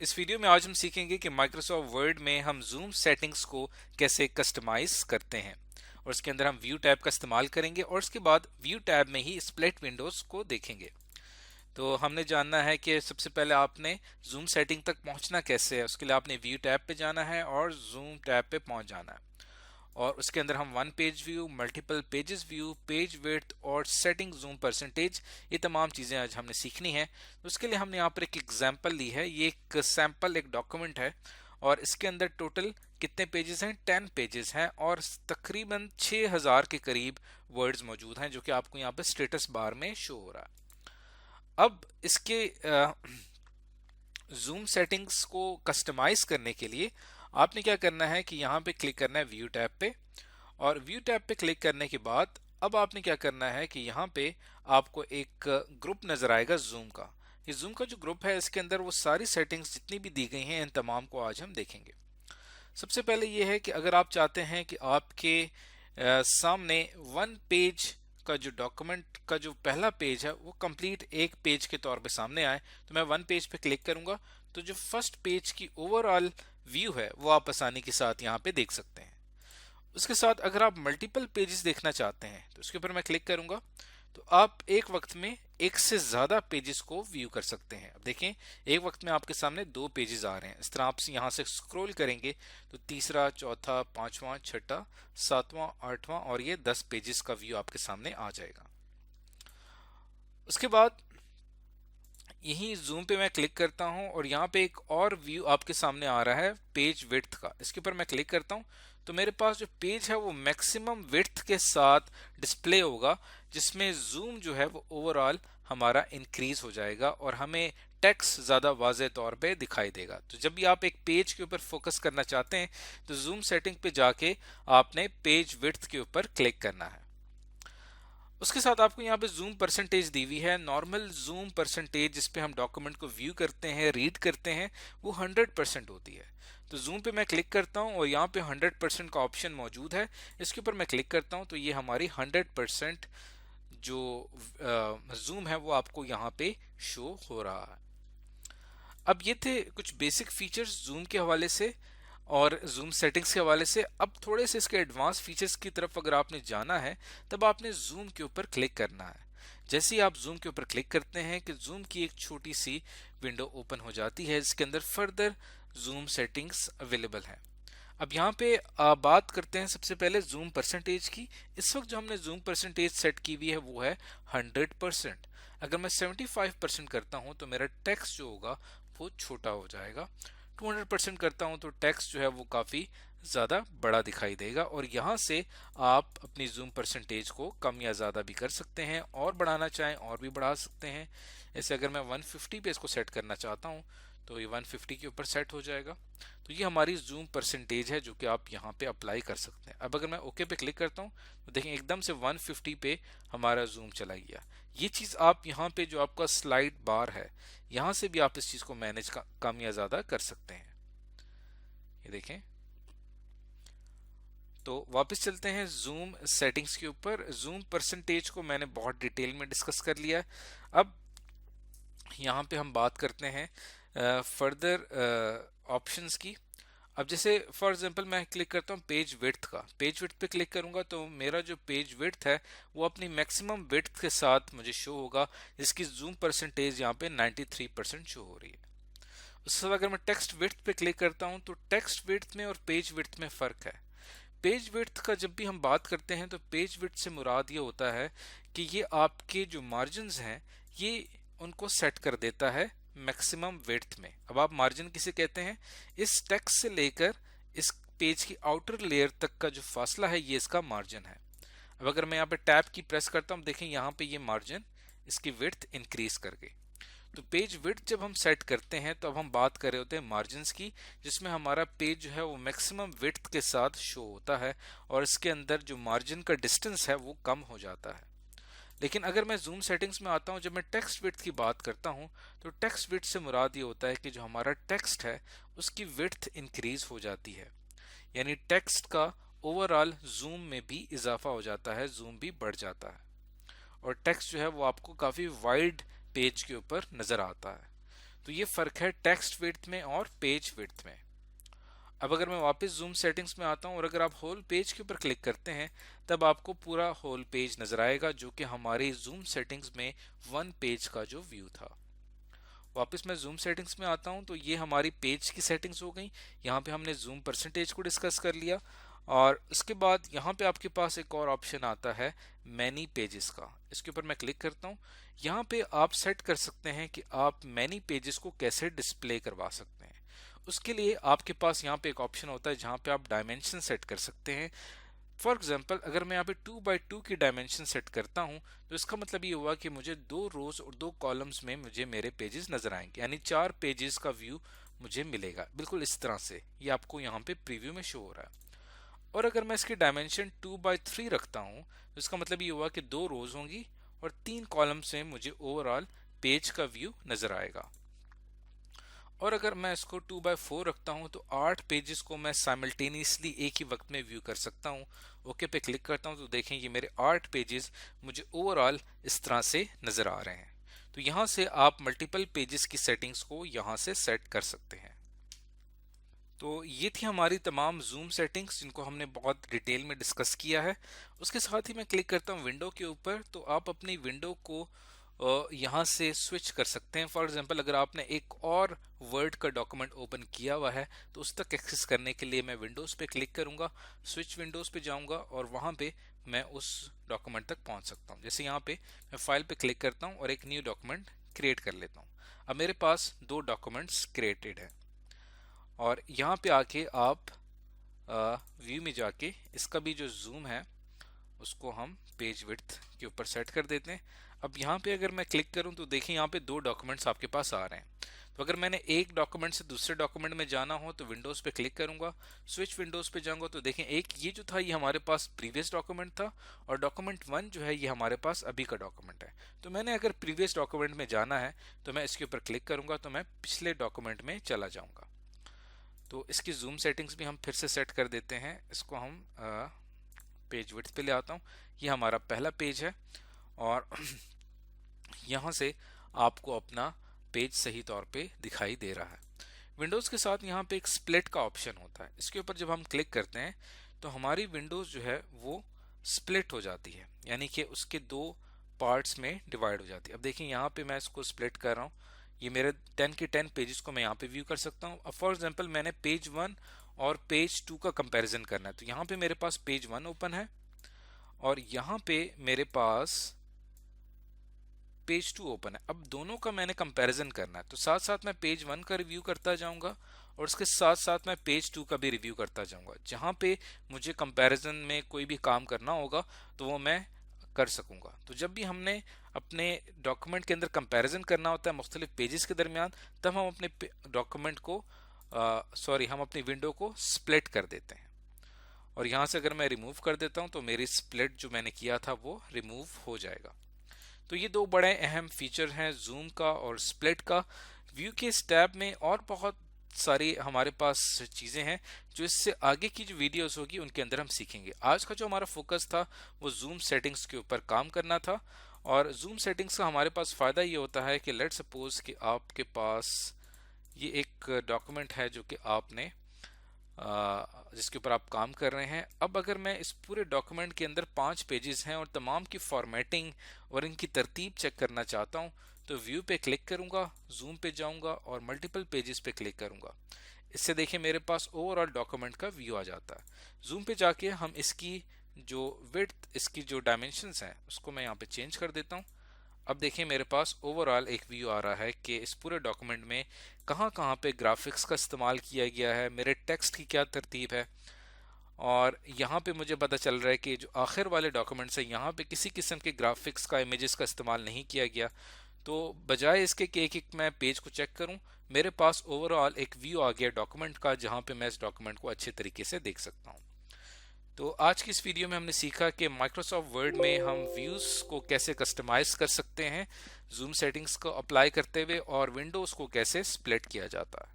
इस वीडियो में आज हम सीखेंगे कि माइक्रोसॉफ्ट वर्ड में हम जूम सेटिंग्स को कैसे कस्टमाइज करते हैं और उसके अंदर हम व्यू टैब का इस्तेमाल करेंगे और उसके बाद व्यू टैब में ही स्प्लिट विंडोज को देखेंगे। तो हमने जानना है कि सबसे पहले आपने जूम सेटिंग तक पहुंचना कैसे है। उसके लिए आपने व्यू टैब पे जाना है और जूम टैब पे पहुंच जाना है और उसके अंदर हम one page view, multiple pages view, page width और सेटिंग जूम परसेंटेज, ये तमाम चीज़ें आज हमने सीखनी है। तो उसके लिए हमने यहाँ पर एक एग्जांपल ली है। ये एक सैंपल एक डॉक्यूमेंट है और इसके अंदर टोटल कितने पेजेस हैं? 10 पेजेस हैं और तकरीबन 6000 के करीब वर्ड्स मौजूद हैं जो कि आपको यहाँ पे स्टेटस बार में शो हो रहा है। अब इसके जूम सेटिंग्स को कस्टमाइज करने के लिए आपने क्या करना है कि यहाँ पे क्लिक करना है व्यू टैब पे और व्यू टैब पे क्लिक करने के बाद अब आपने क्या करना है कि यहाँ पे आपको एक ग्रुप नजर आएगा जूम का। ये जूम का जो ग्रुप है इसके अंदर वो सारी सेटिंग्स जितनी भी दी गई हैं इन तमाम को आज हम देखेंगे। सबसे पहले ये है कि अगर आप चाहते हैं कि आपके सामने वन पेज का जो डॉक्यूमेंट का जो पहला पेज है वो कंप्लीट एक पेज के तौर पे सामने आए, तो मैं वन पेज पे क्लिक करूंगा तो जो फर्स्ट पेज की ओवरऑल व्यू है वो आप आसानी के साथ यहाँ पे देख सकते हैं। उसके साथ अगर आप मल्टीपल पेजेस देखना चाहते हैं तो उसके ऊपर मैं क्लिक करूंगा तो आप एक वक्त में एक से ज्यादा पेजेस को व्यू कर सकते हैं। अब देखें, एक वक्त में आपके सामने दो पेजेस आ रहे हैं। इस तरह आप यहाँ से स्क्रॉल करेंगे तो तीसरा, चौथा, पांचवा, छठा, सातवां, आठवां और ये 10 पेजेस का व्यू आपके सामने आ जाएगा। उसके बाद यही जूम पे मैं क्लिक करता हूं और यहाँ पे एक और व्यू आपके सामने आ रहा है पेज विड्थ का। इसके ऊपर मैं क्लिक करता हूं तो मेरे पास जो पेज है वो मैक्सिमम विड्थ के साथ डिस्प्ले होगा, जिसमें जूम जो है वो ओवरऑल हमारा इंक्रीज हो जाएगा और हमें टेक्स्ट ज्यादा वाज़ेह तौर पे दिखाई देगा। तो जब भी आप एक पेज के ऊपर फोकस करना चाहते हैं तो जूम सेटिंग पे जाके आपने पेज विड्थ के ऊपर क्लिक करना है। उसके साथ आपको यहाँ पे जूम परसेंटेज दी हुई है। नॉर्मल जूम परसेंटेज जिसपे हम डॉक्यूमेंट को व्यू करते हैं, रीड करते हैं, वो 100% होती है। तो जूम पे मैं क्लिक करता हूँ और यहाँ पे 100% का ऑप्शन मौजूद है। इसके ऊपर मैं क्लिक करता हूँ तो ये हमारी 100% जो जूम है वो आपको यहाँ पे शो हो रहा है। अब ये थे कुछ बेसिक फीचर्स जूम के हवाले से और जूम सेटिंग्स के हवाले से। अब थोड़े से इसके एडवांस फीचर्स की तरफ अगर आपने जाना है तब आपने जूम के ऊपर क्लिक करना है। जैसे ही आप जूम के ऊपर क्लिक करते हैं कि जूम की एक छोटी सी विंडो ओपन हो जाती है जिसके अंदर फर्दर जूम सेटिंग्स अवेलेबल है। अब यहाँ पे बात करते हैं सबसे पहले जूम परसेंटेज की। इस वक्त जो हमने जूम परसेंटेज सेट की हुई है वो है 100%। अगर मैं 75% करता हूँ तो मेरा टेक्स्ट जो होगा वो छोटा हो जाएगा। 200% करता हूँ तो टेक्स्ट जो है वो काफ़ी ज़्यादा बड़ा दिखाई देगा और यहाँ से आप अपनी जूम परसेंटेज को कम या ज़्यादा भी कर सकते हैं और बढ़ाना चाहें और भी बढ़ा सकते हैं। जैसे अगर मैं 150 पे इसको सेट करना चाहता हूँ तो ये 150 के ऊपर सेट हो जाएगा। तो ये हमारी जूम परसेंटेज है जो कि आप यहाँ पे अप्लाई कर सकते हैं। अब अगर मैं ओके पे क्लिक करता हूँ तो देखें एकदम से 150 पे हमारा जूम चला गया। ये चीज़ आप यहाँ पे जो आपका स्लाइड बार है यहाँ से भी आप इस चीज़ को मैनेज कम या ज़्यादा कर सकते हैं। ये देखें, तो वापस चलते हैं जूम सेटिंग्स के ऊपर। जूम परसेंटेज को मैंने बहुत डिटेल में डिस्कस कर लिया है। अब यहाँ पे हम बात करते हैं फर्दर ऑप्शंस की। अब जैसे फॉर एग्जांपल मैं क्लिक करता हूँ पेज विड्थ का। पेज विड्थ पे क्लिक करूंगा तो मेरा जो पेज विड्थ है वो अपनी मैक्सिमम विड्थ के साथ मुझे शो होगा, जिसकी जूम परसेंटेज यहाँ पे 93% शो हो रही है। उसके बाद अगर मैं टेक्स्ट विड्थ पे क्लिक करता हूँ तो टेक्स्ट विड्थ में और पेज विड्थ में फ़र्क है। पेज विड्थ का जब भी हम बात करते हैं तो पेज विड्थ से मुराद ये होता है कि ये आपके जो मार्जिन्स हैं ये उनको सेट कर देता है मैक्सिमम विड्थ में। अब आप मार्जिन किसे कहते हैं? इस टेक्स्ट से लेकर इस पेज की आउटर लेयर तक का जो फासला है ये इसका मार्जिन है। अब अगर मैं यहाँ पे टैब की प्रेस करता हूँ, देखें यहाँ पे ये मार्जिन इसकी विड्थ इंक्रीज कर गई। तो पेज विड्थ जब हम सेट करते हैं तो अब हम बात कर रहे होते हैं मार्जिन्स की, जिसमें हमारा पेज जो है वो मैक्सिमम विड्थ के साथ शो होता है और इसके अंदर जो मार्जिन का डिस्टेंस है वो कम हो जाता है। लेकिन अगर मैं जूम सेटिंग्स में आता हूँ, जब मैं टेक्स्ट विड्थ की बात करता हूँ तो टेक्स्ट विड्थ से मुराद ये होता है कि जो हमारा टेक्स्ट है उसकी विड्थ इंक्रीज हो जाती है, यानी टेक्स्ट का ओवरऑल जूम में भी इजाफा हो जाता है, जूम भी बढ़ जाता है और टेक्स्ट जो है वो आपको काफ़ी वाइड पेज के ऊपर नज़र आता है। तो ये फ़र्क है टेक्स्ट विड्थ में और पेज विड्थ में। अब अगर मैं वापस जूम सेटिंग्स में आता हूं और अगर आप होल पेज के ऊपर क्लिक करते हैं तब आपको पूरा होल पेज नजर आएगा, जो कि हमारी जूम सेटिंग्स में वन पेज का जो व्यू था। वापस मैं जूम सेटिंग्स में आता हूं तो ये हमारी पेज की सेटिंग्स हो गई। यहाँ पे हमने जूम परसेंटेज को डिस्कस कर लिया और उसके बाद यहाँ पे आपके पास एक और ऑप्शन आता है मैनी पेजेस का। इसके ऊपर मैं क्लिक करता हूँ। यहाँ पे आप सेट कर सकते हैं कि आप मैनी पेजेस को कैसे डिस्प्ले करवा सकते हैं। उसके लिए आपके पास यहाँ पे एक ऑप्शन होता है जहाँ पे आप डायमेंशन सेट कर सकते हैं। फॉर एग्जाम्पल अगर मैं यहाँ पे 2x2 की डायमेंशन सेट करता हूँ तो इसका मतलब ये हुआ कि मुझे 2 रोज और 2 कॉलम्स में मुझे मेरे पेजेस नजर आएंगे, यानी 4 पेजेस का व्यू मुझे मिलेगा बिल्कुल इस तरह से। ये आपको यहाँ पे प्रीव्यू में शो हो रहा है। और अगर मैं इसकी डायमेंशन 2x3 रखता हूँ तो इसका मतलब ये हुआ कि 2 रोज होंगी और 3 कॉलम्स में मुझे ओवरऑल पेज का व्यू नजर आएगा। और अगर मैं इसको 2x4 रखता हूं तो 8 पेजेस को मैं साइमल्टेनियसली एक ही वक्त में व्यू कर सकता हूं। ओके पे क्लिक करता हूं तो देखें ये मेरे 8 पेजेस मुझे ओवरऑल इस तरह से नजर आ रहे हैं। तो यहां से आप मल्टीपल पेजेस की सेटिंग्स को यहां से सेट कर सकते हैं। तो ये थी हमारी तमाम जूम सेटिंग्स जिनको हमने बहुत डिटेल में डिस्कस किया है। उसके साथ ही मैं क्लिक करता हूँ विंडो के ऊपर तो आप अपनी विंडो को यहाँ से स्विच कर सकते हैं। फॉर एग्जांपल अगर आपने एक और वर्ड का डॉक्यूमेंट ओपन किया हुआ है तो उस तक एक्सेस करने के लिए मैं विंडोज़ पे क्लिक करूंगा, स्विच विंडोज़ पे जाऊंगा और वहाँ पे मैं उस डॉक्यूमेंट तक पहुँच सकता हूँ। जैसे यहाँ पे मैं फाइल पे क्लिक करता हूँ और एक न्यू डॉक्यूमेंट क्रिएट कर लेता हूँ। अब मेरे पास 2 डॉक्यूमेंट्स क्रिएटेड है और यहाँ पे आके आप व्यू में जाके इसका भी जो जूम है उसको हम पेज विड्थ के ऊपर सेट कर देते हैं। अब यहाँ पे अगर मैं क्लिक करूँ तो देखिए यहाँ पे 2 डॉक्यूमेंट्स आपके पास आ रहे हैं। तो अगर मैंने एक डॉक्यूमेंट से दूसरे डॉक्यूमेंट में जाना हो तो विंडोज पे क्लिक करूंगा, स्विच विंडोज पे जाऊंगा तो देखें एक ये जो था ये हमारे पास प्रीवियस डॉक्यूमेंट था और डॉक्यूमेंट 1 जो है ये हमारे पास अभी का डॉक्यूमेंट है। तो मैंने अगर प्रीवियस डॉक्यूमेंट में जाना है तो मैं इसके ऊपर क्लिक करूंगा तो मैं पिछले डॉक्यूमेंट में चला जाऊंगा। तो इसकी जूम सेटिंग्स भी हम फिर से सेट कर देते हैं। इसको हम पेज विड्थ पे ले आता हूँ। ये हमारा पहला पेज है और यहाँ से आपको अपना पेज सही तौर पे दिखाई दे रहा है। विंडोज़ के साथ यहाँ पे एक स्प्लिट का ऑप्शन होता है। इसके ऊपर जब हम क्लिक करते हैं तो हमारी विंडोज़ जो है वो स्प्लिट हो जाती है, यानी कि उसके 2 पार्ट्स में डिवाइड हो जाती है। अब देखिए यहाँ पे मैं इसको स्प्लिट कर रहा हूँ। ये मेरे 10 के 10 पेजेस को मैं यहाँ पे व्यू कर सकता हूँ। अब फॉर एग्जाम्पल मैंने पेज 1 और पेज 2 का कंपैरिजन करना है तो यहाँ पे मेरे पास पेज 1 ओपन है और यहाँ पे मेरे पास पेज 2 ओपन है। अब दोनों का मैंने कंपैरिजन करना है तो साथ साथ मैं पेज 1 का रिव्यू करता जाऊंगा और उसके साथ साथ मैं पेज 2 का भी रिव्यू करता जाऊंगा। जहां पे मुझे कंपैरिजन में कोई भी काम करना होगा तो वो मैं कर सकूंगा। तो जब भी हमने अपने डॉक्यूमेंट के अंदर कंपैरिजन करना होता है मुख्तलिफ पेजेस के दरमियान तब हम अपने डॉक्यूमेंट को हम अपनी विंडो को स्प्लिट कर देते हैं। और यहाँ से अगर मैं रिमूव कर देता हूँ तो मेरी स्प्लिट जो मैंने किया था वो रिमूव हो जाएगा। तो ये 2 बड़े अहम फीचर हैं जूम का और स्प्लिट का। व्यू के इस टैब में और बहुत सारी हमारे पास चीज़ें हैं जो इससे आगे की जो वीडियोस होगी उनके अंदर हम सीखेंगे। आज का जो हमारा फोकस था वो जूम सेटिंग्स के ऊपर काम करना था। और जूम सेटिंग्स का हमारे पास फ़ायदा ये होता है कि लेट्स सपोज कि आपके पास ये एक डॉक्यूमेंट है जो कि आपने जिसके ऊपर आप काम कर रहे हैं। अब अगर मैं इस पूरे डॉक्यूमेंट के अंदर 5 पेजेस हैं और तमाम की फॉर्मेटिंग और इनकी तरतीब चेक करना चाहता हूं तो व्यू पे क्लिक करूंगा, जूम पे जाऊंगा और मल्टीपल पेजेस पे क्लिक करूंगा। इससे देखिए मेरे पास ओवरऑल डॉक्यूमेंट का व्यू आ जाता है। जूम पे जाके हम इसकी जो विड्थ, इसकी जो डायमेंशंस हैं उसको मैं यहाँ पे चेंज कर देता हूँ। अब देखिए मेरे पास ओवरऑल एक व्यू आ रहा है कि इस पूरे डॉक्यूमेंट में कहाँ कहाँ पे ग्राफिक्स का इस्तेमाल किया गया है, मेरे टेक्स्ट की क्या तरतीब है। और यहाँ पे मुझे पता चल रहा है कि जो आखिर वाले डॉक्यूमेंट्स हैं यहाँ पे किसी किस्म के ग्राफिक्स का, इमेजेस का इस्तेमाल नहीं किया गया। तो बजाय इसके कि एक मैं पेज को चेक करूँ, मेरे पास ओवरऑल एक व्यू आ गया डॉक्यूमेंट का जहाँ पे मैं इस डॉक्यूमेंट को अच्छे तरीके से देख सकता हूँ। तो आज की इस वीडियो में हमने सीखा कि माइक्रोसॉफ्ट वर्ड में हम व्यूज़ को कैसे कस्टमाइज कर सकते हैं जूम सेटिंग्स को अप्लाई करते हुए और विंडोज़ को कैसे स्प्लिट किया जाता है।